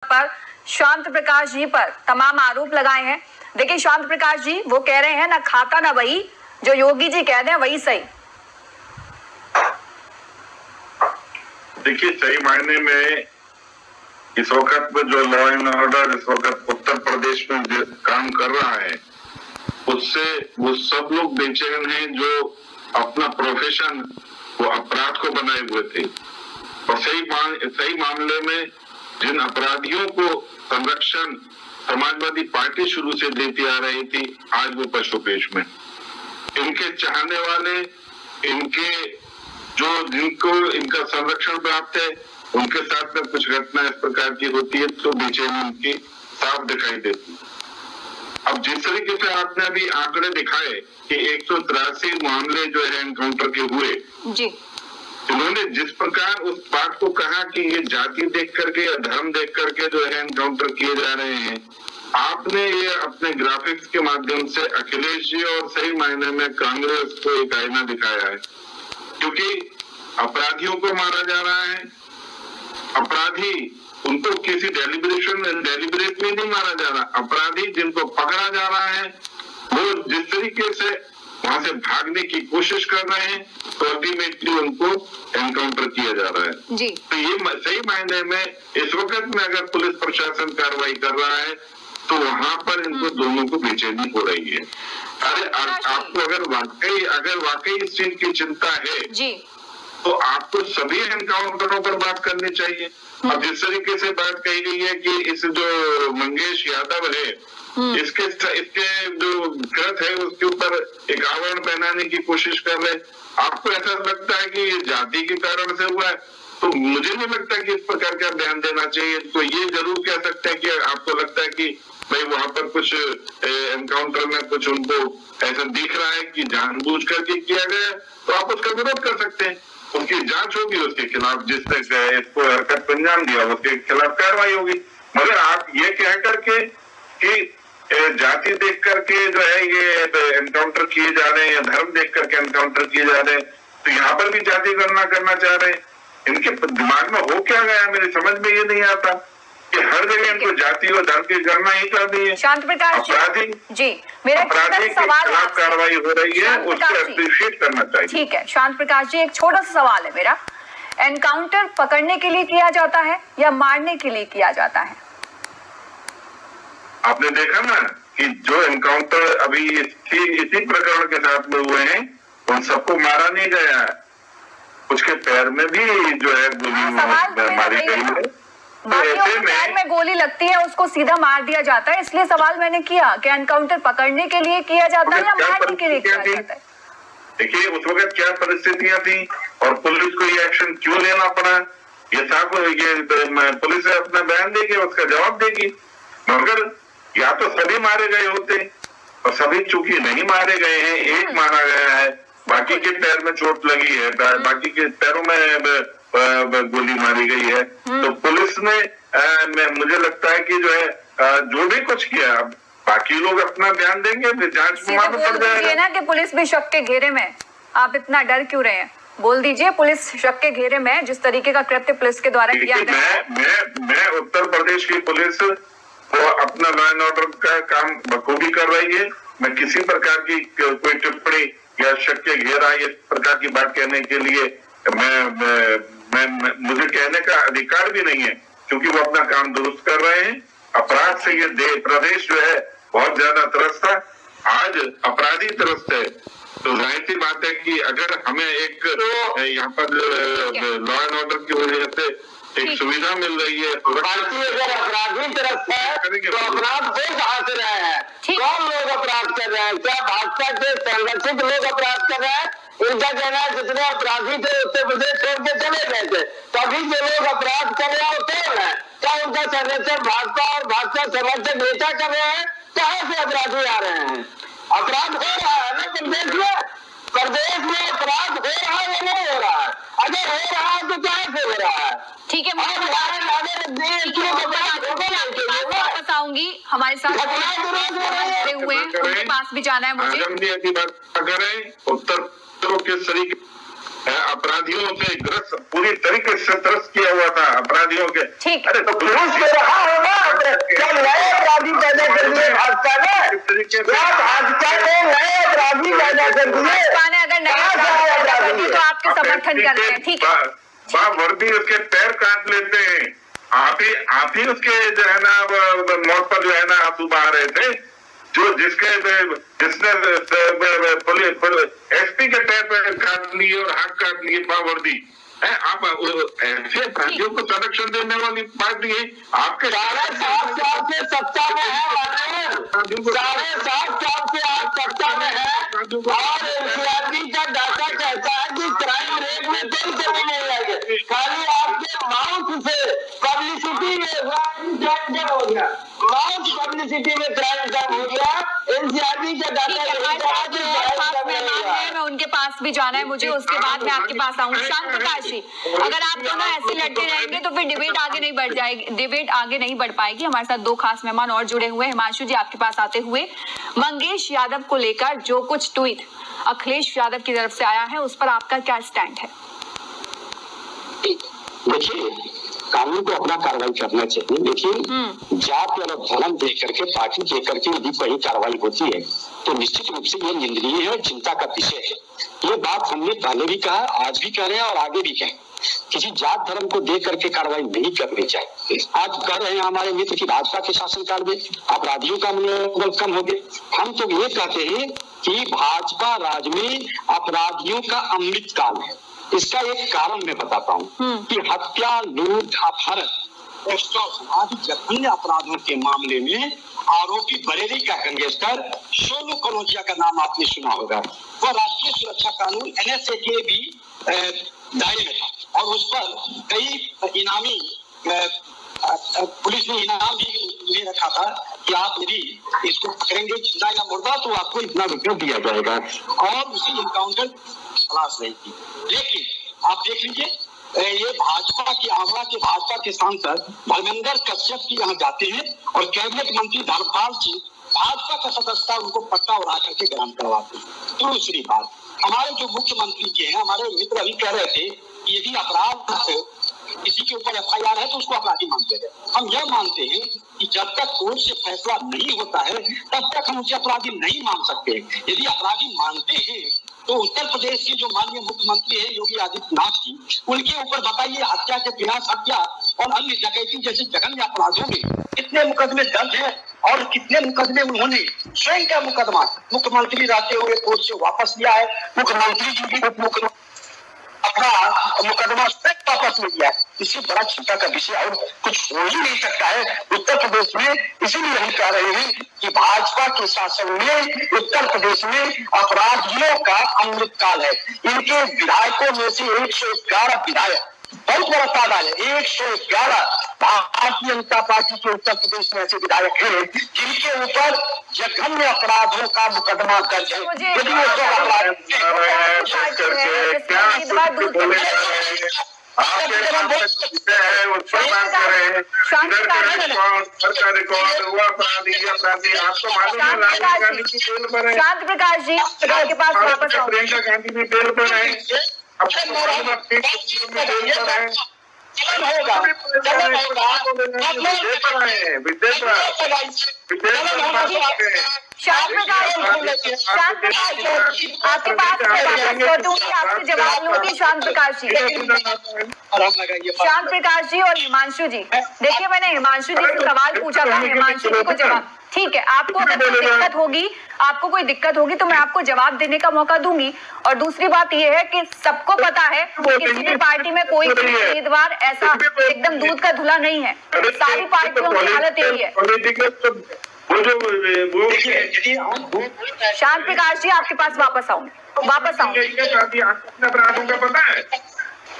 पर शांत प्रकाश जी पर तमाम आरोप लगाए हैं। देखिए शांत प्रकाश जी वो कह रहे हैं ना खाता ना वही, जो योगी जी कह रहे हैं वही सही। देखिए सही मायने में इस वक्त में जो लॉ एंड ऑर्डर इस वक्त उत्तर प्रदेश में काम कर रहा है, उससे वो सब लोग बेचैन हैं जो अपना प्रोफेशन वो अपराध को बनाए हुए थे। और सही मामले में जिन अपराधियों को संरक्षण समाजवादी पार्टी शुरू से देती आ रही थी, आज वो पशुपेश में इनके चाहने वाले, इनके जिनको इनका संरक्षण प्राप्त है, उनके साथ में कुछ घटना इस प्रकार की होती है तो बेचैनी उनकी साफ दिखाई देती। अब जिस तरीके से आपने अभी आंकड़े दिखाए कि 183 मामले जो है एनकाउंटर के हुए जी, इन्होंने जिस प्रकार उस बात को कहा कि ये जाति देख करके या धर्म देख करके जो है एनकाउंटर किए जा रहे हैं, आपने ये अपने ग्राफिक्स के माध्यम से अखिलेश जी और सही मायने में कांग्रेस को एक आईना दिखाया है। क्योंकि अपराधियों को मारा जा रहा है, अपराधी उनको किसी डेलिब्रेटली नहीं मारा जा रहा, अपराधी जिनको पकड़ा जा रहा है वो जिस तरीके से वहां से भागने की कोशिश कर रहे हैं तो अल्टीमेटली उनको एनकाउंटर किया जा रहा है जी। तो ये सही मायने में इस वक्त में अगर पुलिस प्रशासन कार्रवाई कर रहा है तो वहां पर इनको दोनों को बेचैनी हो रही है। अरे आपको अगर वाकई इस चीज की चिंता है जी, तो आपको सभी एनकाउंटरों पर बात करनी चाहिए। अब जिस तरीके से बात कही गई है कि इस जो मंगेश यादव है, इसके जो कृत है उसके ऊपर एक आवरण पहनाने की कोशिश कर रहे, आपको ऐसा लगता है कि ये जाति के कारण से हुआ है? तो मुझे नहीं लगता कि इस प्रकार का बयान देना चाहिए। तो ये जरूर कह सकते हैं कि आपको लगता है कि भाई वहां पर कुछ एनकाउंटर में कुछ उनको ऐसा दिख रहा है कि जानबूझ करके किया गया, तो आप उसका विरोध कर सकते हैं। उनकी जांच होगी, उसके खिलाफ जिसने इसको हरकत को अंजाम दिया उसके खिलाफ कार्रवाई होगी। मगर आप ये कह करके कि जाति देख करके जो है ये एनकाउंटर किए जा रहे हैं या धर्म देख करके एनकाउंटर किए जा रहे हैं, तो यहाँ पर भी जाति गणना करना चाह रहे हैं। इनके दिमाग में हो क्या गया, मेरी समझ में ये नहीं आता कि हर जगह इनको जाति और धर्म की गणना ही कर दी है। शांत प्रकाश जी, मेरा सवाल कार्रवाई हो रही है, उसको एप्रिशिएट करना चाहिए। ठीक है शांत प्रकाश जी, एक छोटा सा सवाल है मेरा, एनकाउंटर पकड़ने के लिए किया जाता है या मारने के लिए किया जाता है? आपने देखा ना कि जो एनकाउंटर अभी इसी प्रकरण के साथ में हुए हैं उन सबको मारा नहीं गया, उसके पैर में भी जो है गोली मारी गई है। पैर में गोली लगती है उसको सीधा मार दिया जाता है, इसलिए सवाल मैंने किया कि एनकाउंटर पकड़ने के लिए किया जाता है या मारने के लिए किया जाता है? देखिए उस वक्त क्या परिस्थितियां थी और पुलिस को ये एक्शन क्यों लेना पड़ा, ये साहब ये पुलिस अपना बयान देगी, उसका जवाब देगी। मगर या तो सभी मारे गए होते और सभी चूंकि नहीं मारे गए हैं, एक मारा गया है, बाकी के पैर में चोट लगी है, बाकी के पैरों में गोली मारी गई है, तो पुलिस ने मुझे लगता है कि जो है जो भी कुछ किया, बाकी लोग अपना बयान देंगे, जांच में मालूम पड़ जाएगा ना कि पुलिस भी शक के घेरे में। आप इतना डर क्यों रहे हैं? बोल दीजिए, पुलिस शक के घेरे में है जिस तरीके का कृत्य पुलिस के द्वारा किया गया। मैं उत्तर प्रदेश की पुलिस वो अपना लॉ एंड ऑर्डर का काम बखूबी कर रही है। मैं किसी प्रकार की कोई टिप्पणी या शक के घेरा इस प्रकार की बात कहने के लिए मुझे कहने का अधिकार भी नहीं है, क्योंकि वो अपना काम दुरुस्त कर रहे हैं। अपराध से ये प्रदेश जो है बहुत ज्यादा त्रस्त था, आज अपराधी त्रस्त है। तो जाहिर सी बात है कि अगर हमें एक यहाँ पर लॉ एंड ऑर्डर की वजह से एक सुविधा मिल रही है, अगर अपराधी तरफ है तो अपराध हो कहाँ से रहे हैं? कौन लोग अपराध कर रहे हैं? क्या भाजपा के संरक्षित लोग अपराध कर रहे हैं? इनका कहना है जितने अपराधी थे उत्तर प्रदेश छोड़ के चले गए थे, तभी जो लोग अपराध कर रहे हैं वो कौन है? क्या उनका संरक्षण भाजपा और भाजपा समर्थक नेता कर रहे हैं? कहाँ से अपराधी आ रहे हैं? अपराध हो रहा है ना प्रदेश में अपराध हो रहा है या नहीं हो रहा है? अगर हो रहा है तो कहाँ से हो रहा है? ठीक है, बताऊंगी हमारे साथ हुए उनके पास भी जाना है मुझे। उत्तर किस तरीके अपराधियों के ग्रस्त पूरी तरीके से त्रस्त किया हुआ था अपराधियों के। ठीक, अरे तो पुलिस के रहा होगा क्या नए अपराधी पैदा कर दिए भाजपा ने? क्या भाजपा ने नए अपराधी पैदा कर दिए? भाजपा ने अगर नए अपराधी कर दिए तो आपके समर्थन कर रहे हैं, ठीक है। वर्दी उसके पैर काट लेते हैं, आप ही उसके जो है ना मौत पर जो है ना आंसू बहा रहे थे, जिसने एसपी के पैर पे काट लिए और हाथ काट लिए वर्दी है। आप ऐसे अपराधियों को संरक्षण देने वाली पार्टी है। आपके 7.5 साल से सत्ता में है, 7.5 साल से आप सत्ता में है और एनसीआरबी का डाटा कहता है कि क्राइम रेट में कोई कमी नहीं आएगी, खाली आपके माउथ से पब्लिसिटी में हो गया, माउथ पब्लिसिटी में क्राइम कम हो गया। एनसीआरबी का डाटा मैं उनके पास भी जाना है मुझे, उसके बाद मैं आपके पास आऊंगी। शांत प्रकाश जी, अगर आप दोनों ऐसे लड़ते रहेंगे तो फिर डिबेट आगे नहीं बढ़ जाएगी, डिबेट आगे नहीं बढ़ पाएगी। हमारे साथ 2 खास मेहमान और जुड़े हुए हैं। हिमांशु जी, आपके पास आते हुए, मंगेश यादव को लेकर जो कुछ ट्वीट अखिलेश यादव की तरफ से आया है उस पर आपका क्या स्टैंड है? देखिए, कानून को अपना कार्रवाई करना चाहिए, लेकिन जाति और धर्म देख करके, पार्टी देख करके यदि कहीं कार्रवाई होती है तो निश्चित रूप से ये निंदनीय है और चिंता का विषय है। ये बात हमने पहले भी कहा, आज भी कह रहे हैं और आगे भी कहें, किसी जात धर्म को देख करके कार्रवाई नहीं करनी चाहिए। आज कह रहे हैं हमारे मित्र की भाजपा के शासनकाल में अपराधियों का मनोबल कम हो गया। हम तो ये कहते हैं कि भाजपा राज में अपराधियों का अमृत काल है। इसका एक कारण मैं बताता हूँ कि हत्या, लूट, अपहरण और जघन्य अपराधों के मामले में आरोपी बरेली का गैंगस्टर सोनू कनौजिया का नाम आपने सुना होगा। वह राष्ट्रीय सुरक्षा कानून NSA के भी दायरे में था और उस पर कई इनामी पुलिस ने इनाम भी ले रखा था कि आप यदि इसको पकड़ेंगे जिंदा या मुर्दा तो आपको इतना रुपया दिया जाएगा, और उसी इनकाउंटर तलाश रही थी। लेकिन आप देख लीजिए, ये भाजपा की आंवला के भाजपा के सांसद धर्मेंद्र कश्यप की यहाँ जाते हैं और कैबिनेट मंत्री धर्मपाल सिंह भाजपा का सदस्यता उनको पट्टा और आकर के ग्रहण करवाते हैं। दूसरी बात, हमारे जो मुख्यमंत्री जी हैं, हमारे मित्र अभी कह रहे थे कि यदि अपराध किसी के ऊपर FIR है तो उसको अपराधी मानते हैं। हम यह मानते हैं कि जब तक कोर्ट से फैसला नहीं होता है तब तक हम उसे अपराधी नहीं मान सकते। यदि अपराधी मानते हैं तो उत्तर प्रदेश के जो माननीय मुख्यमंत्री है योगी आदित्यनाथ जी, उनके ऊपर बताइए हत्या के विनाश हत्या और अन्य डकैती जैसे जघन्य अपराधों में कितने मुकदमे दर्ज है और कितने मुकदमे उन्होंने स्वयं का मुकदमा मुख्यमंत्री रहते हुए कोर्ट से वापस लिया है। मुख्यमंत्री जी भी अपना मुकदमा वापस ले लिया। इससे बड़ा चिंता का विषय और कुछ हो ही नहीं सकता है उत्तर प्रदेश में। इसीलिए हम कह रहे हैं कि भाजपा के शासन में उत्तर प्रदेश में अपराधियों का अमृतकाल है। इनके विधायकों में से 111 विधायक, बहुत बड़ा तादाद है, 111 भारतीय जनता पार्टी के उत्तर प्रदेश में ऐसे विधायक हैं जिनके ऊपर जघन्य अपराधों का मुकदमा दर्ज है। यदि वो सब अपराध शांत प्रकाश जी आपके पास वापस आओ। प्रियंका गांधी भी जेल पर है, शांत प्रकाश जी आपके पास आपसे जवाब लूंगी। शांत प्रकाश जी और हिमांशु जी, देखिए मैंने हिमांशु जी से सवाल पूछा था, हिमांशु जी को जवाब, ठीक है, आपको अगर कोई दिक्कत होगी तो मैं आपको जवाब देने का मौका दूंगी। और दूसरी बात यह है कि सबको पता है किसी भी पार्टी में कोई उम्मीदवार ऐसा एकदम दूध का धुला नहीं है, सारी पार्टियों की हालत यही है। शांत प्रकाश जी आपके पास वापस आऊँ।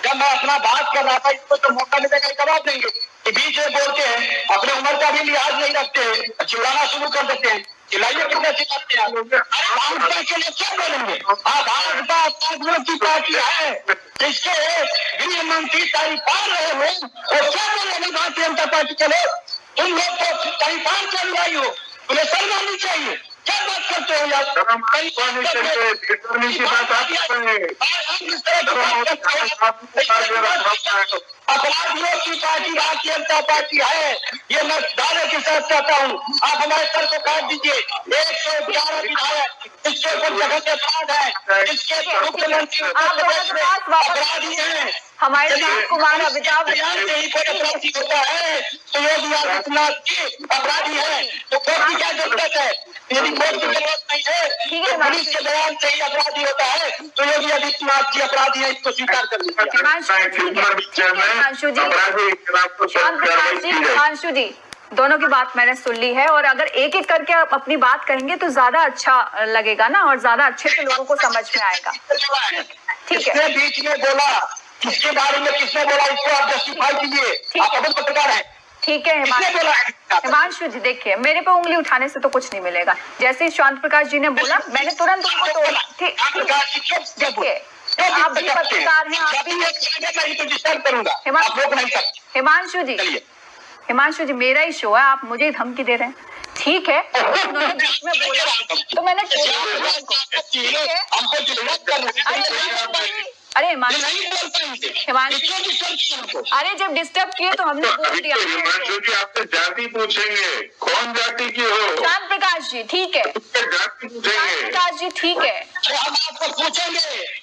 जब मैं अपना बात कर रहा था इसको तो मौका मिलेगा जवाब देंगे, बीच में बोलते हैं, अपने उम्र का भी लिहाज नहीं रखते हैं, चिल्लाना शुरू कर देते हैं। चिल्लाइए कितने चिल्लाते हैं, भाजपा के लिए क्या बोलेंगे? भाजपा अपराधियों की पार्टी है जिसके गृह मंत्री कहीं पार रहे हो, वो क्या बोलेंगे भारतीय जनता पार्टी के लोग? तुम लोग तो कहीं पार चल रही हो, तुम्हें शर्म आनी चाहिए। क्या बात करते हो यार? अपराधियों की पार्टी भारतीय जनता पार्टी है, ये मैं दावे के साथ कहता हूँ। आप हमारे सर को काट दीजिए। 111 विधायक इसके ऊपर जगह अपराध है, इसके मुख्यमंत्री अपराधी है। हमारे साथ कुमार अमिताभ से ही कोई अपराधी होता है तो योगी आदित्यनाथ जी अपराधी है, तो कोर्ट की क्या जरूरत है? यदि कोर्ट की जरूरत नहीं है तो पुलिस के बयान से ही अपराधी होता है, तो योगी आदित्यनाथ जी अपराधी है, इसको स्वीकार कर लीजिए। हिमांशु जी, दोनों की बात मैंने सुन ली है, और अगर एक एक करके आप अपनी बात कहेंगे तो ज्यादा अच्छा लगेगा ना, और ज्यादा अच्छे से लोगों को समझ में आएगा। ठीक है, बीच में बोला, किसके बारे में किसने बोला, इसको आप जस्टिफाई कीजिए। आप खुद पत्रकार हैं। ठीक है हिमांशु जी, देखिए मेरे पे उंगली उठाने से तो कुछ नहीं मिलेगा। जैसे शांत प्रकाश जी ने बोला, मैंने तुरंत उनको तोड़ा। देखिए आप भी पत्रकार हैं, आप भी डिस्टर्ब करूंगा। हिमांशु जी मेरा ही शो है, आप मुझे धमकी दे रहे हैं। ठीक है, उन्होंने बीच में बोला तो मैंने अरे हिमांशु, अरे जब डिस्टर्ब किए तो हमने बोल दिया। हिमांशु जी आपसे जाति पूछेंगे, कौन जाति की हो? शांत प्रकाश जी ठीक है, जाति पूछेंगे। प्रकाश जी ठीक है, हम आपको पूछेंगे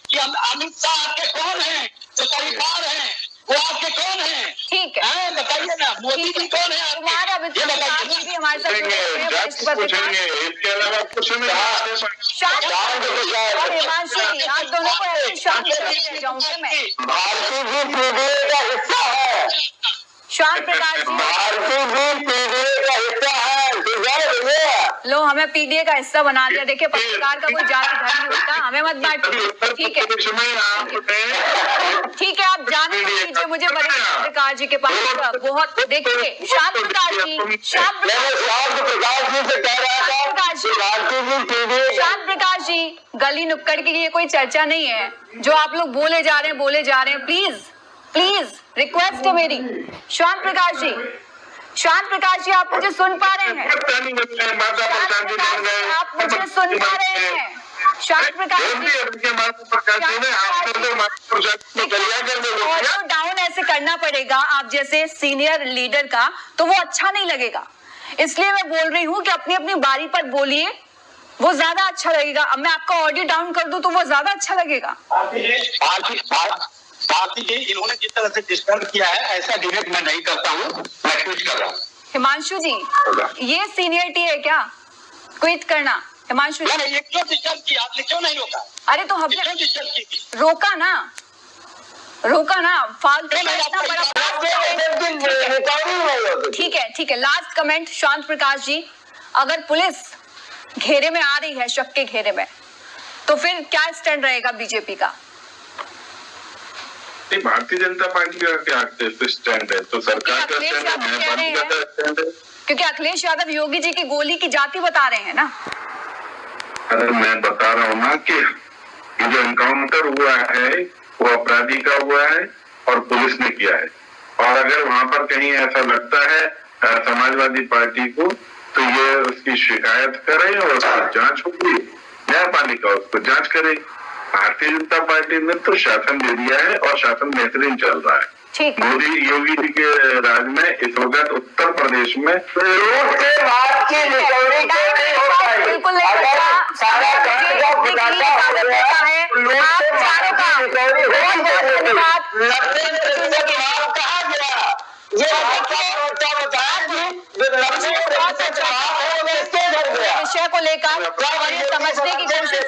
कि हम अमित शाह आपके कौन है, जो परिवार है वो आपके कौन है? ठीक है बताइए ना, मोदी जी कौन है? कुमार अमिताभ भी हमारे साथ पूछेंगे, इसके अलावा कुछ नहीं। हिमांशु जी आप दोनों को ऐसे शांत करके जाऊंगा मैं। शांत प्रकाश जी लो, हमें पीडीए का हिस्सा बना दिया। देखिए पत्रकार का कोई जाति धर्म नहीं होता, हमें मत बांटिए। ठीक है ठीक है, आप जाने दीजिए मुझे वरिष्ठ पत्रकार जी के पास बहुत। देखिए शांत प्रकाश जी, शांत प्रकाश जी, गली नुक्कड़ की ये कोई चर्चा नहीं है। जो आप लोग बोले जा रहे हैं, प्लीज रिक्वेस्ट है मेरी। शांत प्रकाश जी आप मुझे सुन पा रहे हैं? आप मुझे सुन पा रहे हैं? शांत प्रकाश ऑडियो डाउन ऐसे करना पड़ेगा आप जैसे सीनियर लीडर का, तो वो अच्छा नहीं लगेगा। इसलिए मैं बोल रही हूँ कि अपनी अपनी बारी पर बोलिए, वो ज्यादा अच्छा लगेगा। अब मैं आपका ऑडियो डाउन कर दूं तो वो ज्यादा अच्छा लगेगा। भारती जी इन्होंने जिस तरह से डिस्टर्ब किया है, ऐसा डिबेट मैं नहीं करता हूँ, मैं ट्वीट कर रहा हूँ। हिमांशु जी ये सीनियरिटी है क्या, क्विट करना? हिमांशु जी ये क्यों डिस्टर्ब किया आपने, क्यों नहीं रोका? अरे तो हमने रोका ना फालतू में इतना बड़ा। ठीक है लास्ट कमेंट शांत प्रकाश जी, अगर पुलिस घेरे में आ रही है, शक के घेरे में, तो फिर क्या स्टैंड रहेगा बीजेपी का? भारतीय जनता पार्टी का क्या स्टैंड है? तो सरकार का स्टैंड है, क्योंकि अखिलेश यादव योगी जी की गोली की जाति बता रहे हैं ना। अरे मैं बता रहा हूँ ना कि ये जो एनकाउंटर हुआ है वो अपराधी का हुआ है और पुलिस ने किया है। और अगर वहां पर कहीं ऐसा लगता है समाजवादी पार्टी को, तो ये उसकी शिकायत करे और उसकी जांच होगी, न्यायपालिका उसको जांच करे। भारतीय जनता पार्टी ने तो शासन दे दिया है और शासन बेहतरीन चल रहा है। मोदी योगी जी के राज में इस वक्त उत्तर प्रदेश में बिल्कुल विषय को लेकर समझने की कोशिश